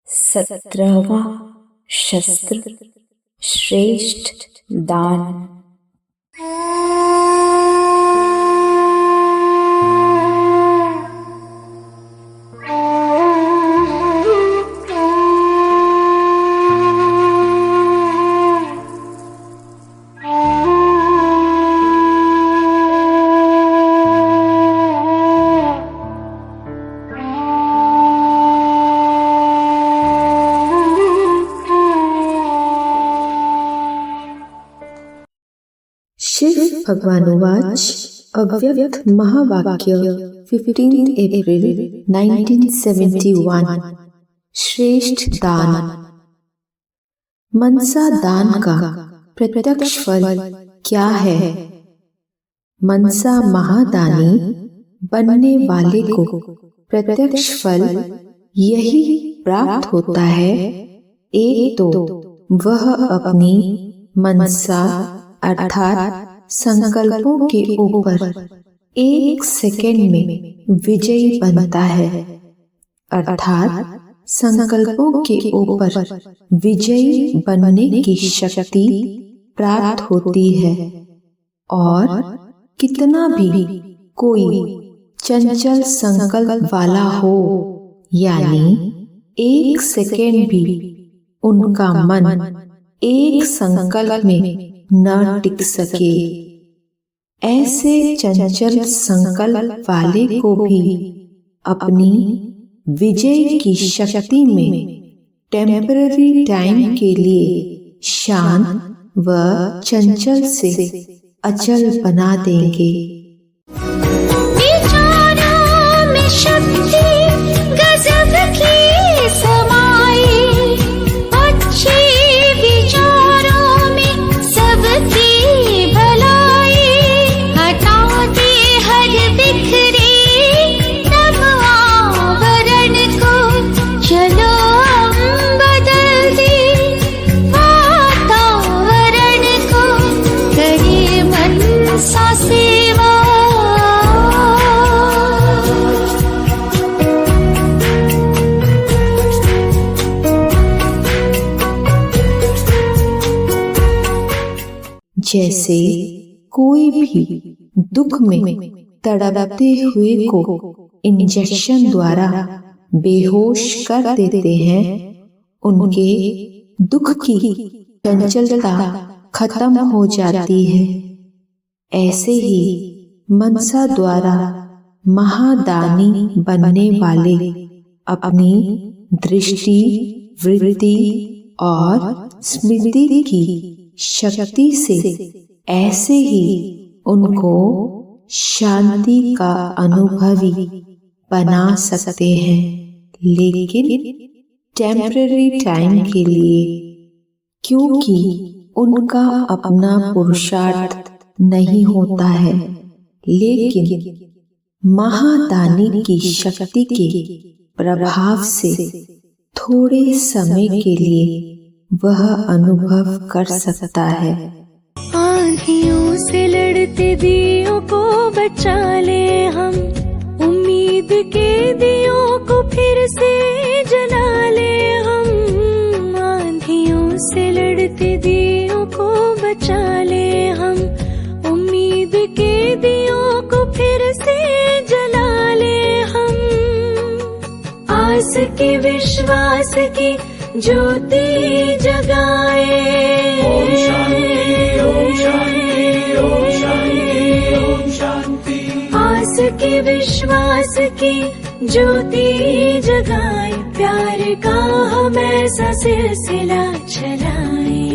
17वां शस्त्र श्रेष्ठ दान। शिव भगवानुवाच अव्यक्त महावाक्य 15 अप्रैल 1971। श्रेष्ठ दान। मनसा दान का प्रत्यक्ष फल क्या है? मनसा महादानी बनने वाले को प्रत्यक्ष फल यही प्राप्त होता है। एक तो वह अपनी मनसा अर्थात संकल्पों के ऊपर 1 सेकंड में विजयी बनता है, अर्थात संकल्पों के ऊपर विजयी बनने की शक्ति प्राप्त होती है। और कितना भी कोई चंचल संकल्प वाला हो, यानी 1 सेकंड भी उनका मन एक संकल्प में न टिक सके, ऐसे चंचल संकल्प वाले को भी अपनी विजय की शक्ति में टेम्पररी टाइम के लिए शांत व चंचल से अचल बना देंगे। विचारों में शक्ति गजब की समाई, अच्छे विचारों में सबकी भलाई, हटा दे हर बिखरे तम आवरण को, चलो बदल दे वातावरण को, करे मनसा सेवा। जैसे कोई भी दुख में तड़पते हुए को इंजेक्शन द्वारा बेहोश कर देते हैं, उनके दुख की चंचलता खत्म हो जाती है। ऐसे ही मनसा द्वारा महादानी बनने वाले अपनी दृष्टि, वृत्ति और स्मृति की शक्ति से ऐसे ही उनको शांति का अनुभवी बना सकते हैं, लेकिन टेम्पररी टाइम के लिए, क्योंकि उनका अपना पुरुषार्थ नहीं होता है, लेकिन महादानी की शक्ति के प्रभाव से थोड़े समय के लिए वह अनुभव कर सकता है। आँधियों से लड़ते दियों को बचा ले हम, उम्मीद के दियों को फिर से जला ले हम। आँधियों से लड़ते दियों को बचा ले हम, उम्मीद के दियों को फिर से जला ले हम। आस की विश्वास की ज्योति जगाए, ओम शांति, ओम शांति, ओम शांति, ओम शांति। आस की विश्वास की ज्योति जगाए, प्यार का हम ऐसा सिलसिला चलाए,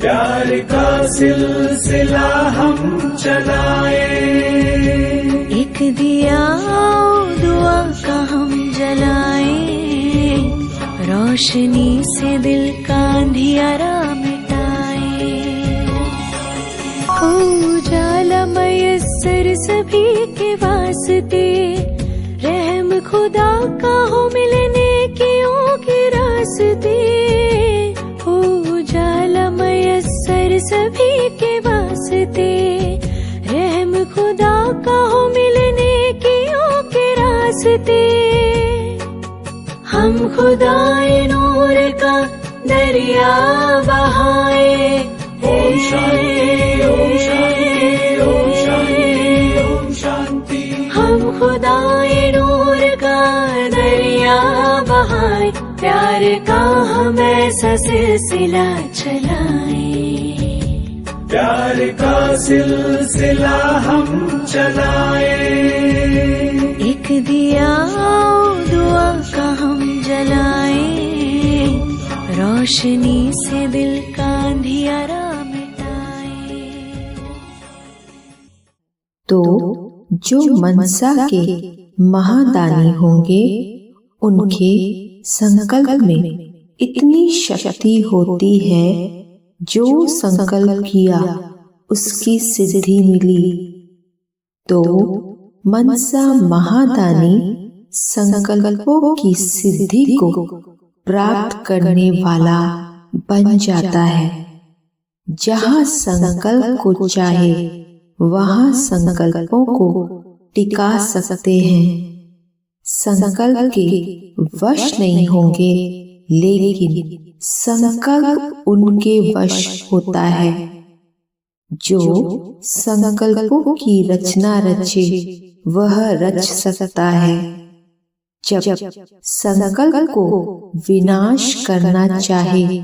प्यार का सिलसिला हम चलाए। एक दिया दुआ का हम जलाए, रोशनी से दिल का अंधियारा मिटाए। उजाला मयस्सर सभी के वास्ते, रहम खुदा का हो मिलने नेकियों के रास्ते। उजाला मयस्सर सभी के वास्ते, रहम खुदा का हो मिलने नेकियों के रास्ते। हम खुदाए नूर का दरिया बहाए, ओम शांति ओम शांति ओम शांति ओम शांति। हम खुदाए नूर का दरिया बहाए, प्यार का हम ऐसा सिलसिला चलाए, प्यार का सिलसिला हम चलाए। एक दिया दुआ का हम जलाए, रोशनी से दिल का अंधियारा मिटाए। तो जो मनसा के महादानी होंगे, उनके संकल्प में इतनी शक्ति होती है, जो संकल्प किया उसकी सिद्धि मिली। तो मनसा महादानी संकल्पों की सिद्धि को प्राप्त करने वाला बन जाता है। जहाँ संकल्प को चाहे वहाँ संकल्पों को टिका सकते हैं। संकल्प के वश नहीं होंगे, लेकिन संकल्प उनके वश होता है। जो संकल्पों की रचना रचे वह रच सकता है। जब संकल्प को विनाश करना चाहे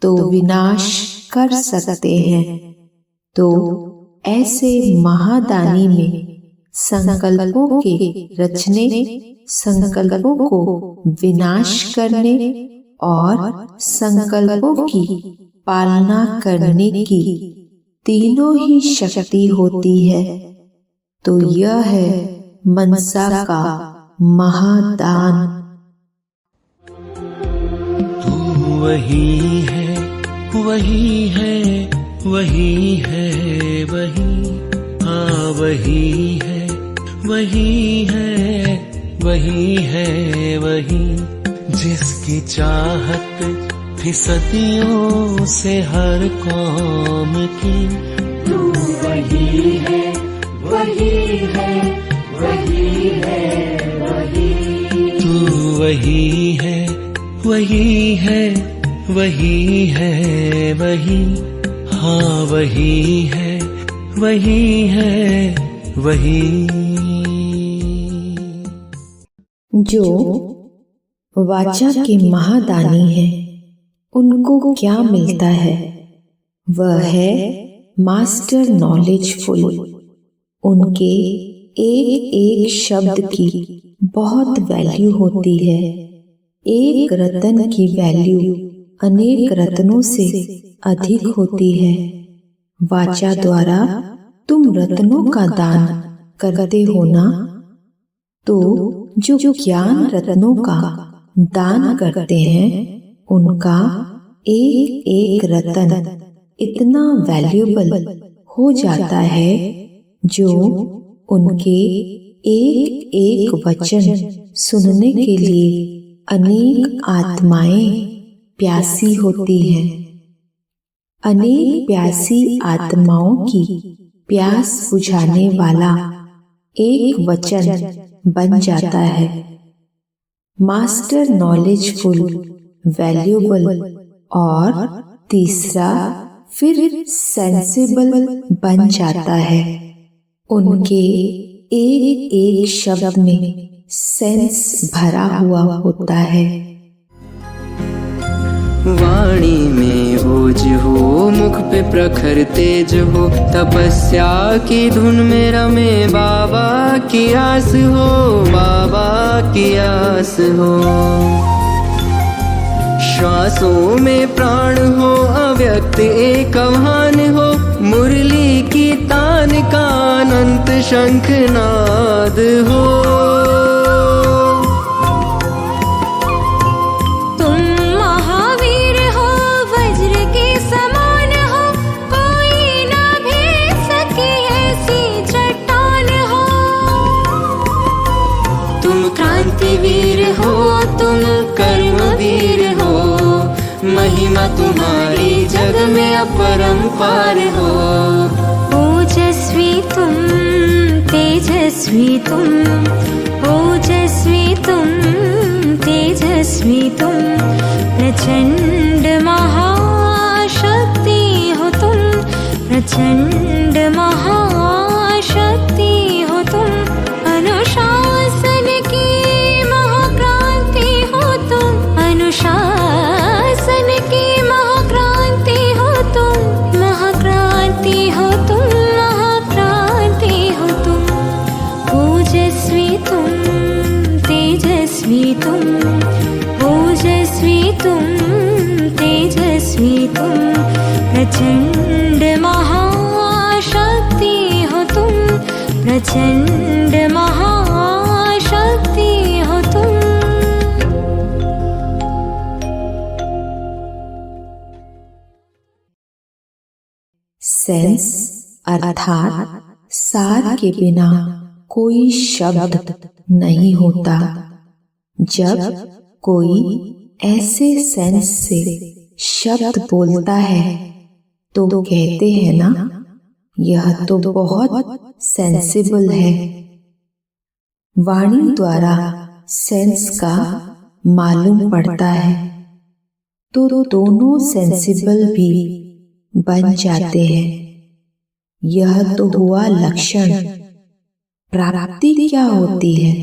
तो विनाश कर सकते हैं। तो ऐसे महादानी में संकल्पों के रचने, संकल्पों को विनाश करने और संकल्पों की पालना करने की तीनों ही शक्ति होती है। तो यह है मनसा का महादान। तू वही है वही है वही है वही, हाँ वही है वही है वही है वही, जिसकी चाहत थी सदियों से हर कौम की। तू वही है वही है वही है वही, तू वही है वही है वही है वही, हाँ वही है वही। जो वाचा के महादानी है, उनको क्या मिलता है? वह है मास्टर नॉलेजफुल। उनके एक एक शब्द की बहुत वैल्यू होती है। एक रत्न की वैल्यू अनेक रत्नों से अधिक होती है। वाचा द्वारा तुम रत्नों का दान करते हो ना, तो जो ज्ञान रत्नों का दान करते हैं, उनका एक एक रत्न इतना वैल्यूएबल हो जाता है, जो उनके एक एक वचन सुनने के लिए अनेक आत्माएं प्यासी होती हैं। अनेक प्यासी आत्माओं की प्यास बुझाने वाला एक वचन बन जाता है। मास्टर नॉलेजफुल, वैल्यूएबल और तीसरा फिर सेंसिबल बन जाता है। उनके एक एक शब्द में सेंस भरा हुआ होता है। वाणी में ओज हो, मुख पे प्रखर तेज हो, तपस्या की धुन में रमे बाबा की आस हो, बाबा की आस हो। श्वासों में प्राण हो, अव्यक्त एक आह्वान हो, मुरली की तान का अनंत शंखनाद हो। तुम महावीर हो, वज्र के समान हो, कोई ना भेद सके ऐसी चट्टान हो। तुम क्रांतिवीर हो, तुम कर्मवीर हो, महिमा तुम्हारी जग में अपरंपार हो। ओजस्वी तुम, तेजस्वी तुम, ओजस्वी तुम, तेजस्वी तुम, प्रचंड महाशक्ति हो तुम, प्रचंड महाशक्ति हो तुम, अनुशासन की महाक्रांति हो तुम, अनुशासन की महाक्रांति हो तुम, महाक्रांति हो तुम, महाक्रांति हो तुम। ओजस्वी तुम, तेजस्वी तुम, ओजस्वी तुम, तेजस्वी तुम, प्रचंड महाशक्ति हो तुम, प्रचंड महाशक्ति हो तुम। सेंस अर्थात सार के बिना कोई शब्द नहीं होता। जब कोई ऐसे सेंस से शब्द बोलता है तो कहते हैं ना, यह तो बहुत सेंसिबल है। वाणी द्वारा सेंस का मालूम पड़ता है तो दोनों सेंसिबल भी बन जाते हैं। यह तो हुआ लक्षण। प्राप्ति क्या होती है?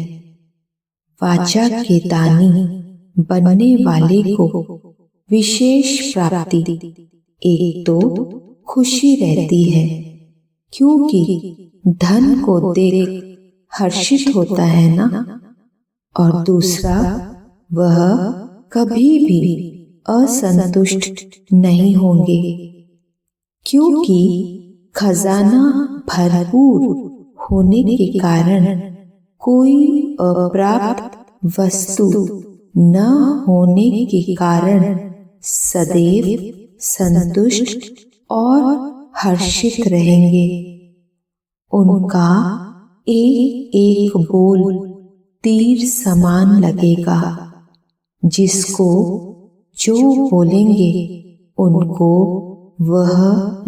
वाचा के दानी बनने वाले को विशेष प्राप्ति एक तो खुशी रहती है, क्योंकि धन को देख हर्षित होता है ना, और दूसरा वह कभी भी असंतुष्ट नहीं होंगे, क्योंकि खजाना भरपूर होने के कारण कोई अप्राप्त वस्तु न होने के कारण सदैव संतुष्ट और हर्षित रहेंगे। उनका एक एक बोल तीर समान लगेगा। जिसको जो बोलेंगे उनको वह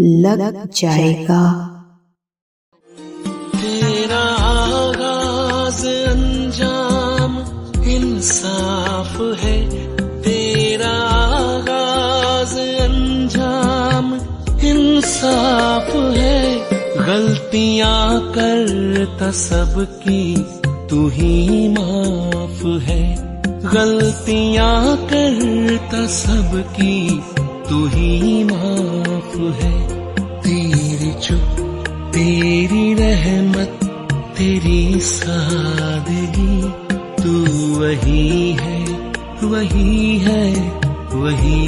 लग जाएगा। तेरा आगाज अंजाम इंसाफ है, तेरा आगाज अंजाम इंसाफ है। गलतियां करता सबकी तू ही माफ है, गलतियां करता सबकी तू ही माफ है। तेरी चुप तेरी रहमत तेरी सादगी, तू वही है वही है वही।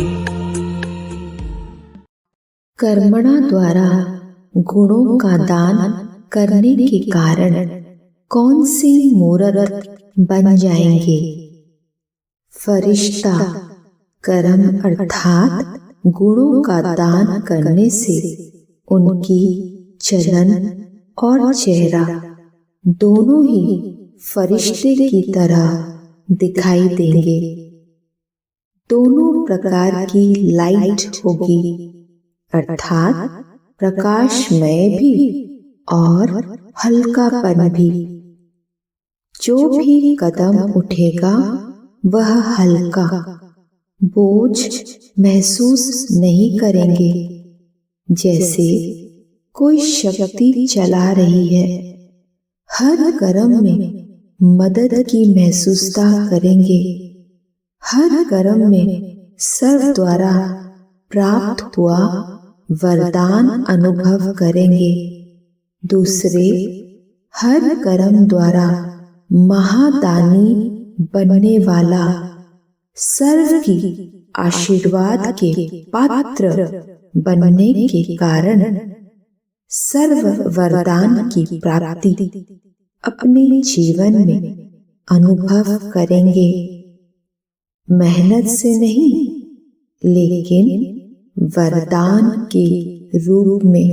कर्मणा द्वारा गुणों का दान करने के कारण कौन सी मूरत बन जाएंगे? फरिश्ता। कर्म अर्थात गुणों का दान करने से उनकी चलन और चेहरा दोनों ही फरिश्ते की तरह दिखाई देंगे। दोनों प्रकार की लाइट होगी, अर्थात प्रकाशमय भी और हल्कापन भी। जो भी कदम उठेगा वह हल्का, बोझ महसूस नहीं करेंगे। जैसे कोई शक्ति चला रही है, हर कर्म में मदद की महसूसता करेंगे, हर कर्म में सर्व द्वारा प्राप्त हुआ वरदान अनुभव करेंगे। दूसरे, हर कर्म द्वारा महादानी बनने वाला सर्व की आशीर्वाद के पात्र बनने के कारण सर्व वरदान की प्राप्ति अपने जीवन में अनुभव करेंगे। मेहनत से नहीं, लेकिन वरदान के रूप में।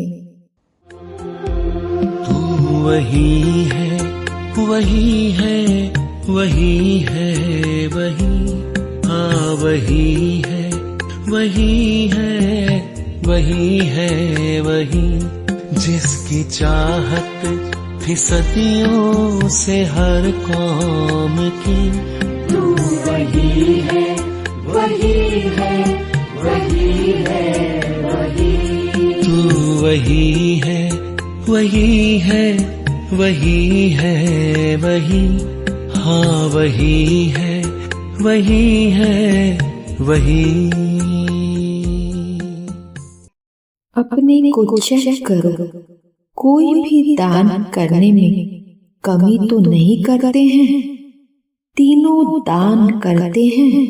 तू वही है, वही है, वही है, वही, हाँ वही है, वही है, वही है, वही, जिसकी चाहत थी सदियों से हर कौम की। तू वही है, वही है, वही है, वही। तू वही है, वही है, वही है, वही, हाँ वही है, वही है, वही। अपने को चेक करो, कोई भी दान करने में कमी तो नहीं करते हैं। तीनों दान करते हैं।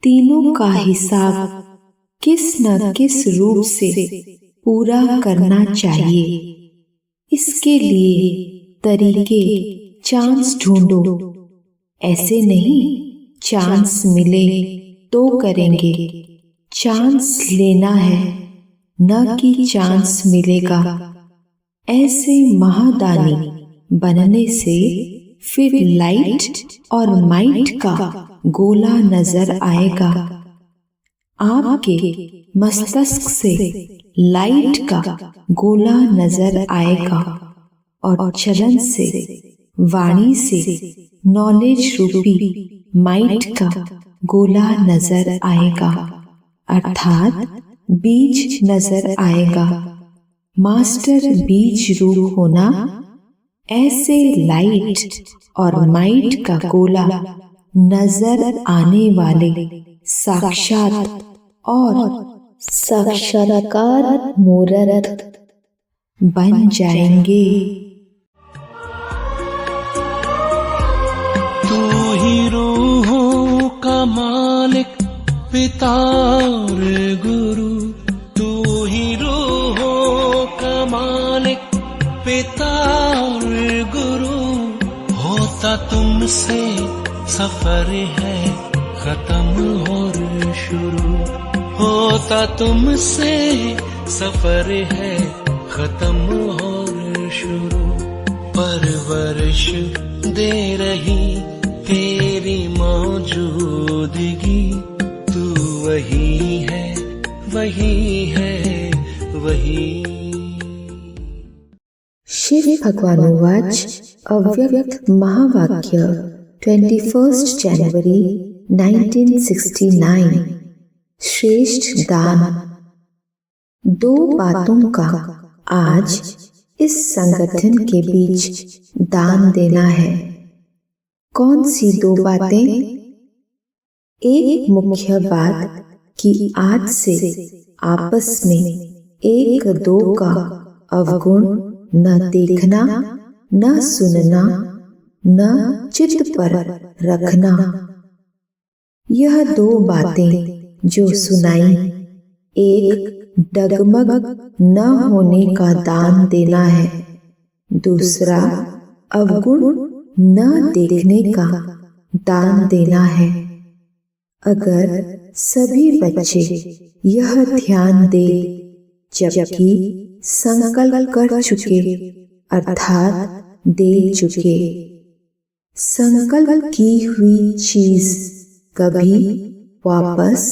तीनों का हिसाब किस न किस रूप से पूरा करना चाहिए। इसके लिए तरीके, चांस ढूंढो। ऐसे नहीं चांस मिले तो करेंगे, चांस लेना है, न कि चांस मिलेगा। ऐसे महादानी बनने से फिर लाइट और माइट का गोला नजर आएगा। आपके मस्तिष्क से लाइट का गोला नजर आएगा और चलन से, वाणी से नॉलेज रूपी माइट का गोला नजर आएगा, अर्थात बीज नजर आएगा। मास्टर बीज रूप होना, ऐसे लाइट और माइट का गोला नजर आने वाले साक्षात और साक्षात्कार मूर्त बन जाएंगे। तू ही रूहों का मालिक, पिता और गुरु। तू ही रूहों का मालिक, पिता और गुरु। होता तुमसे सफर है खत्म और शुरू। होता तुमसे सफर है खत्म और शुरू। परवरिश दे रही तेरी मौजूदगी। तू वही है, वही है, वही। शिव भगवानुवाच अव्यक्त महावाक्य 21 जनवरी 1969। श्रेष्ठ दान। दो बातों का आज इस संगठन के बीच दान देना है। कौन सी दो बातें? एक मुख्य बात कि आज से आपस में एक दो का अवगुण न देखना, न सुनना, न चित्त पर रखना। यह दो बातें जो सुनाई, एक डगमग न होने का दान देना है, दूसरा अवगुण न देखने का दान देना है। अगर सभी बच्चे यह ध्यान दे, जबकि संकल्प कर चुके अर्थात दे चुके। संकल्प की हुई चीज कभी वापस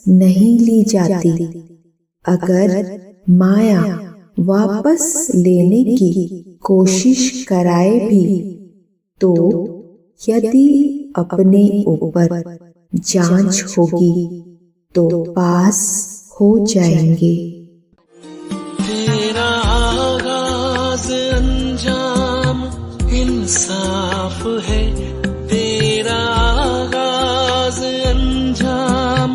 नहीं ली जाती। अगर माया वापस लेने की कोशिश कराए भी तो यदि अपने ऊपर जांच होगी तो पास हो जाएंगे। तेरा आगाज अंजाम इंसाफ है। तेरा आगाज अंजाम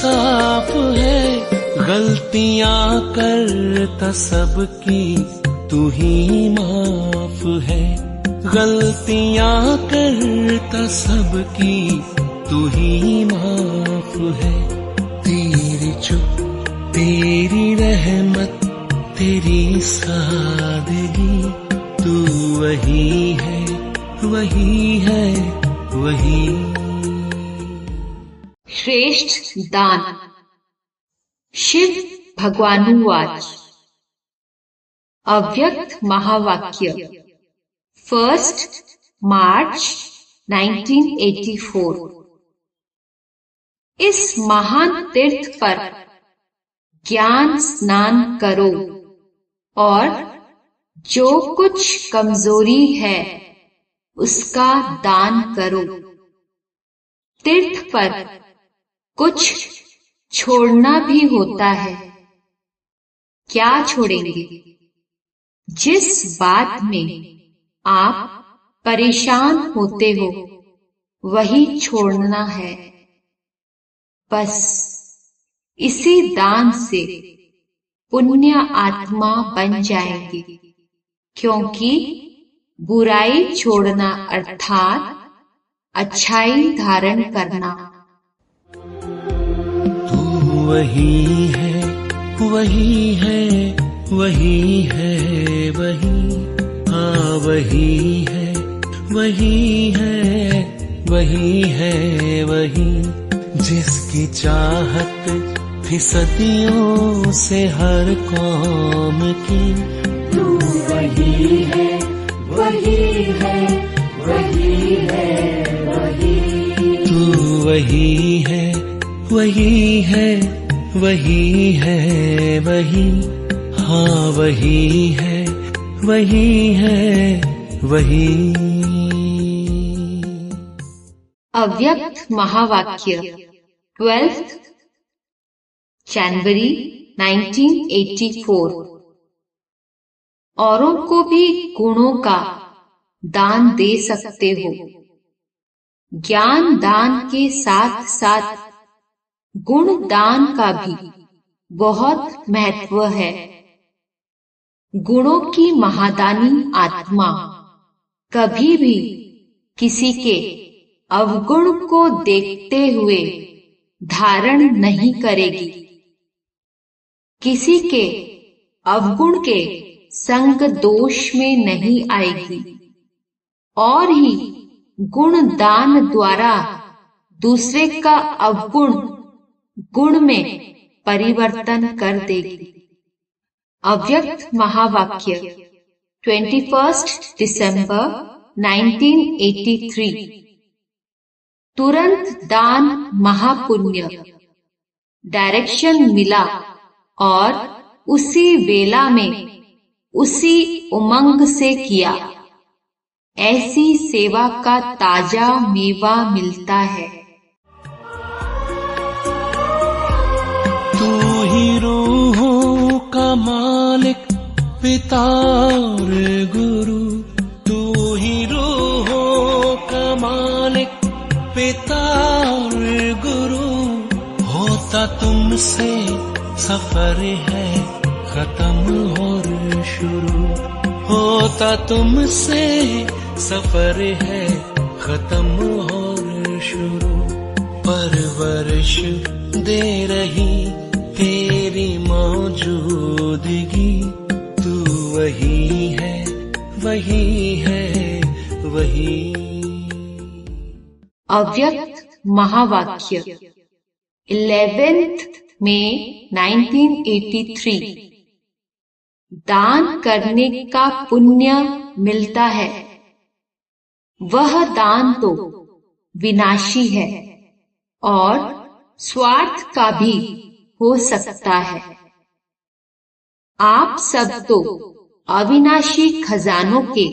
इंसाफ है। गलतियां करता सबकी तू ही माफ है। गलतियां करता सबकी तू ही माफ है। तेरी चुप तेरी रहमत तेरी सादगी, तू वही है वही है वही। श्रेष्ठ दान। शिव भगवानुवाच। अव्यक्त महावाक्य 1 मार्च 1984। इस महान तीर्थ पर ज्ञान स्नान करो और जो कुछ कमजोरी है उसका दान करो। तीर्थ पर कुछ छोड़ना भी होता है। क्या छोड़ेंगे? जिस बात में आप परेशान होते हो वही छोड़ना है। बस इसी दान से पुण्य आत्मा बन जाएंगे, क्योंकि बुराई छोड़ना अर्थात अच्छाई धारण करना। तू वही है वही है वही है वही। हाँ वही है वही है वही है वही। जिसकी चाहत थी सदियों से हर कौम की, तू वही है वही है वही है वही। तू वही है वही है वही है वही। हाँ वही है वही है वही। अव्यक्त महावाक्य 12 जनवरी 1984। औरों को भी गुणों का दान दे सकते हो। ज्ञान दान के साथ साथ गुण दान का भी बहुत महत्व है। गुणों की महादानी आत्मा कभी भी किसी के अवगुण को देखते हुए धारण नहीं करेगी। किसी के अवगुण के संग दोष में नहीं आएगी और ही गुण दान द्वारा दूसरे का अवगुण गुण में परिवर्तन कर देगी। अव्यक्त महावाक्य 21 दिसंबर 1983। तुरंत दान महापुण्य। डायरेक्शन मिला और उसी वेला में उसी उमंग से किया। ऐसी सेवा का ताजा मेवा मिलता है। तू ही रूहों का मालिक पिता और गुरु। तू ही रूहों का मालिक पिता और गुरु। होता तुमसे सफर है खत्म और शुरू। होता तुमसे सफर है खत्म और शुरू। परवरिश दे रही तेरी मौजूदगी। तू वही है वही है वही। अव्यक्त महावाक्य 11 मई 1983। दान करने का पुण्य मिलता है। वह दान तो विनाशी है और स्वार्थ का भी हो सकता है। आप सब तो अविनाशी खजानों के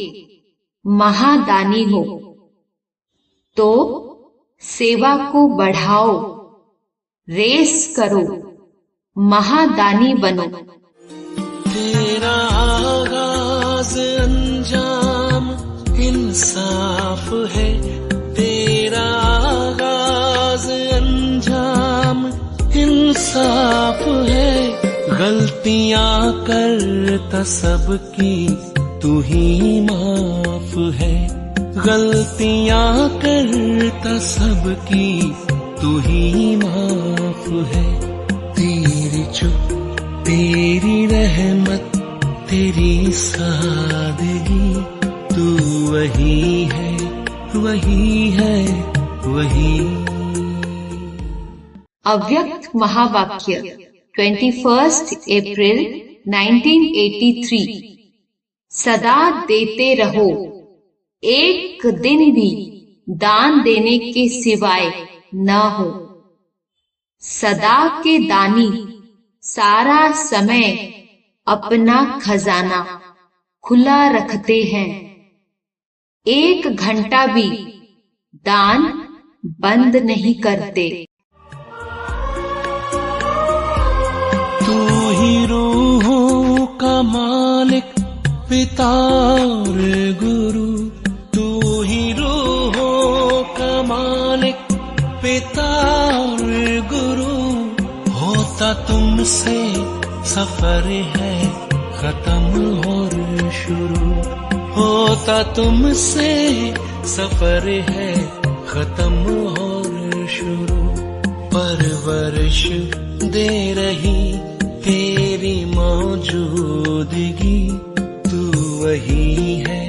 महादानी हो, तो सेवा को बढ़ाओ, रेस करो, महादानी बनो। तेरा आगाज अंजाम इंसाफ है। तेरा आगाज अंजाम इंसाफ है, गलतियां करता सबकी तू ही माफ है, गलतियां करता सबकी तू ही माफ है। तेरी चुप तेरी रहमत तेरी सादगी, तू वही है वही है वही। अव्यक्त महावाक्य 21 अप्रैल 1983। सदा देते रहो, एक दिन भी दान देने के सिवाय न हो। सदा के दानी सारा समय अपना खजाना खुला रखते हैं, एक घंटा भी दान बंद नहीं करते। तू ही रूहों का मालिक पिता और गुरु, तू ही रूहों का मालिक पिता और गुरु। होता तुमसे सफर है खत्म और शुरू, होता तुमसे सफर है खत्म और शुरू। परवरिश दे रही तेरी मौजूदगी, तू वही है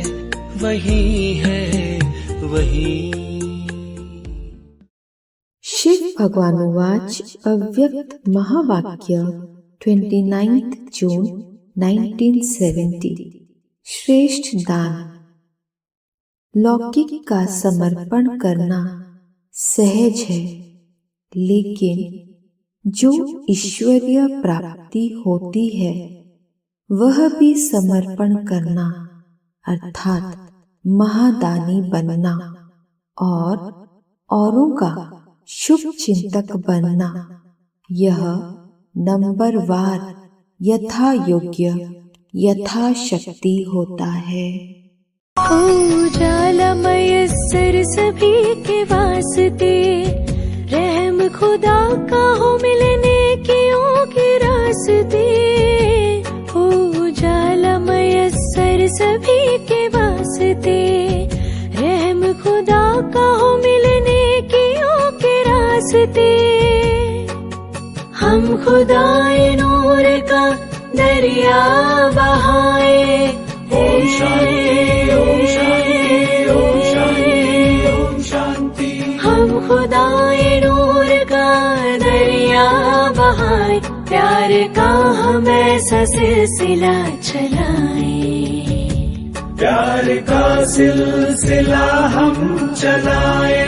वही है वही। शिव भगवानुवाच अव्यक्त महावाक्य 29 जून 1970। श्रेष्ठ दान। लौकिक का समर्पण करना सहज है, लेकिन जो ईश्वरीय प्राप्ति होती है वह भी समर्पण करना अर्थात महादानी बनना और औरों का शुभ चिंतक बनना, यह नंबरवार यथा योग्य यथाशक्ति होता है। उजालामय सर सभी के वास्ते, रहम खुदा का हो मिलने के योग्य रास्ते। उजालामय सर सभी के वास्ते, रहम खुदा का हो मिलने के योग्य रास्ते। हम खुदाए नूर का दरिया बहाए, ओम शांति ओम शांति ओम शांति ओम शांति। हम खुदाए नूर का दरिया बहाए, प्यार का हम ऐसा सिलसिला चलाए, प्यार का सिलसिला हम चलाए।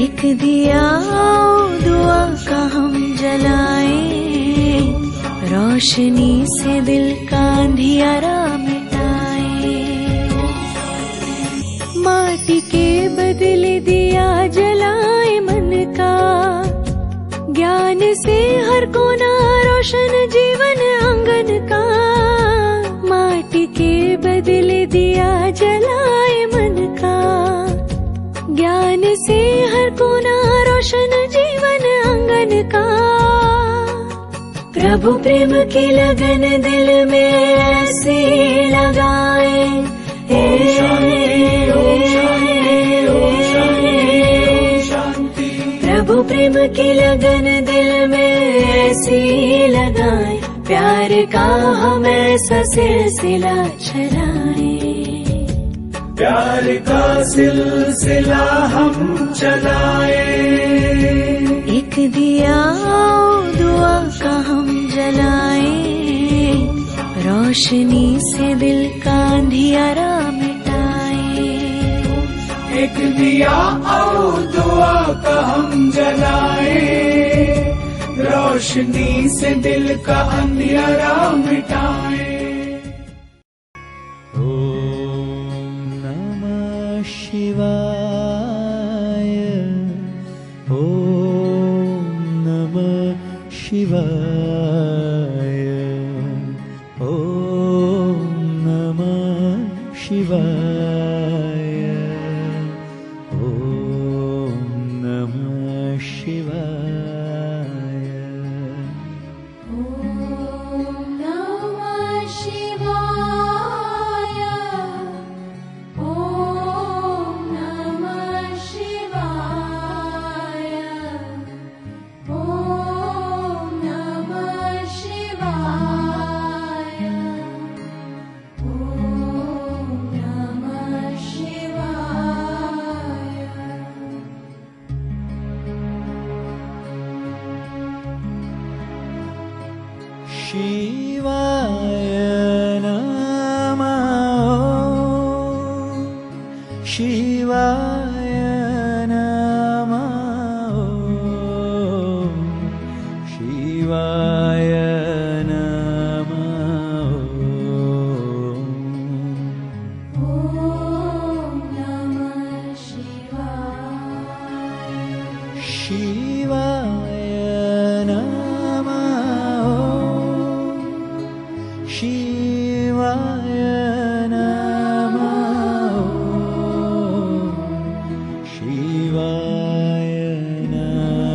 एक दिया दुआ का हम जलाए, रोशनी से दिल का अंधियारा मिटाए। माटी के बदले दिया जलाए मन का, ज्ञान से हर कोना रोशन जीवन आंगन का। माटी के बदले दिया जलाए मन का, ज्ञान से हर कोना रोशन जीवन आंगन का। प्रभु प्रेम की लगन दिल में ऐसी लगाए, ओम शांति ओम शांति ओम शांति। प्रभु प्रेम की लगन दिल में ऐसी लगाए, प्यार का हम ऐसा सिलसिला चलाए, प्यार का सिलसिला हम चलाए। एक दिया दुआ का हम जलाए, रोशनी से दिल का अंधियारा मिटाए। एक दिया और दुआ का हम जलाए, रोशनी से दिल का अंधियारा मिटाए। ओम नमः शिवाय, ओम नमः शिवाय, ओम नमः शिवाय, ओम नमः शिवाय। शिवाय नमः ॐ शिवाय नमः शिवाय नमः शिवाय नमः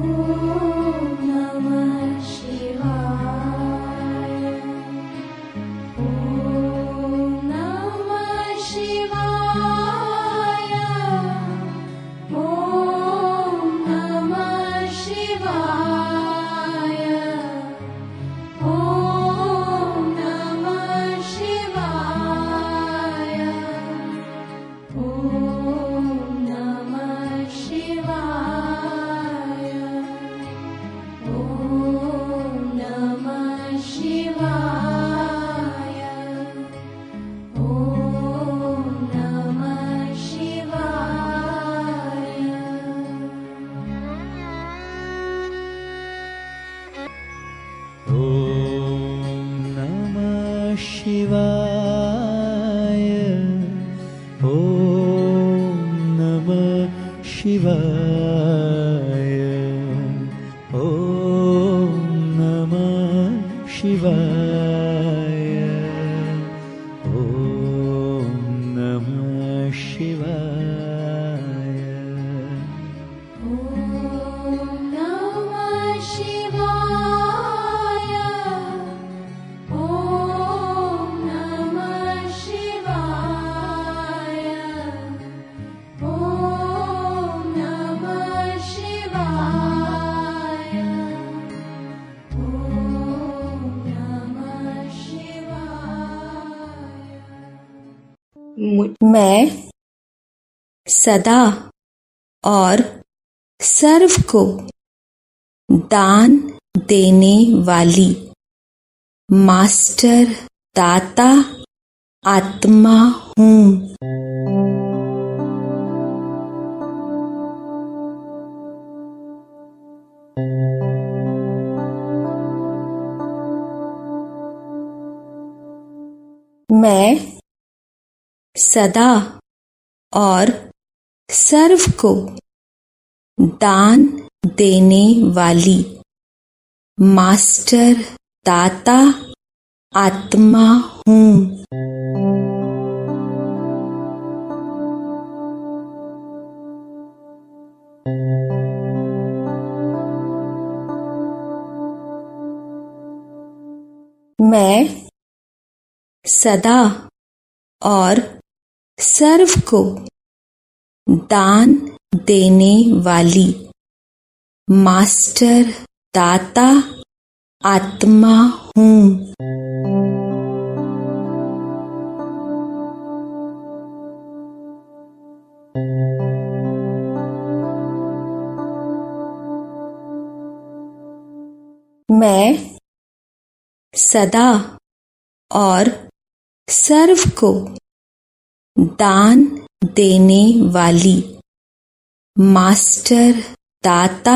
शिवाय नमः शिवाय ॐ नमः शिवाय ॐ नमः शिवाय ॐ नमः शिवाय मैं सदा और सर्व को दान देने वाली मास्टर दाता आत्मा हूँ। मैं सदा और सर्व को दान देने वाली मास्टर दाता आत्मा हूँ। मैं सदा और सर्व को दान देने वाली मास्टर दाता आत्मा हूँ। मैं सदा और सर्व को दान देने वाली मास्टर दाता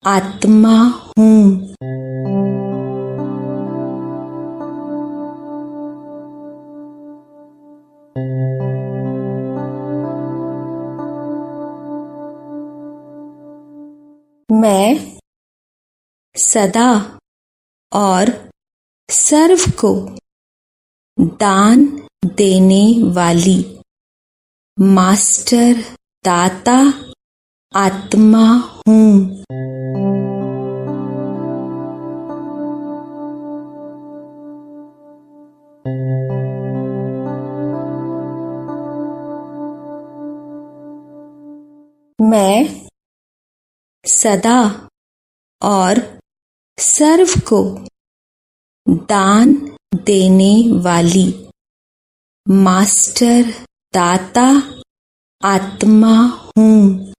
आत्मा हूँ। मैं सदा और सर्व को दान देने वाली मास्टर दाता आत्मा हूँ। मैं सदा और सर्व को दान देने वाली मास्टर दाता आत्मा हूँ।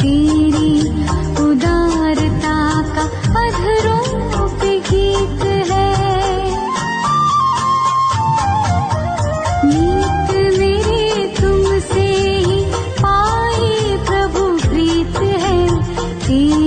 तेरी उदारता का अधरों पे गीत है। मीत मेरे तुमसे ही पाई प्रभु प्रीत है। तेरी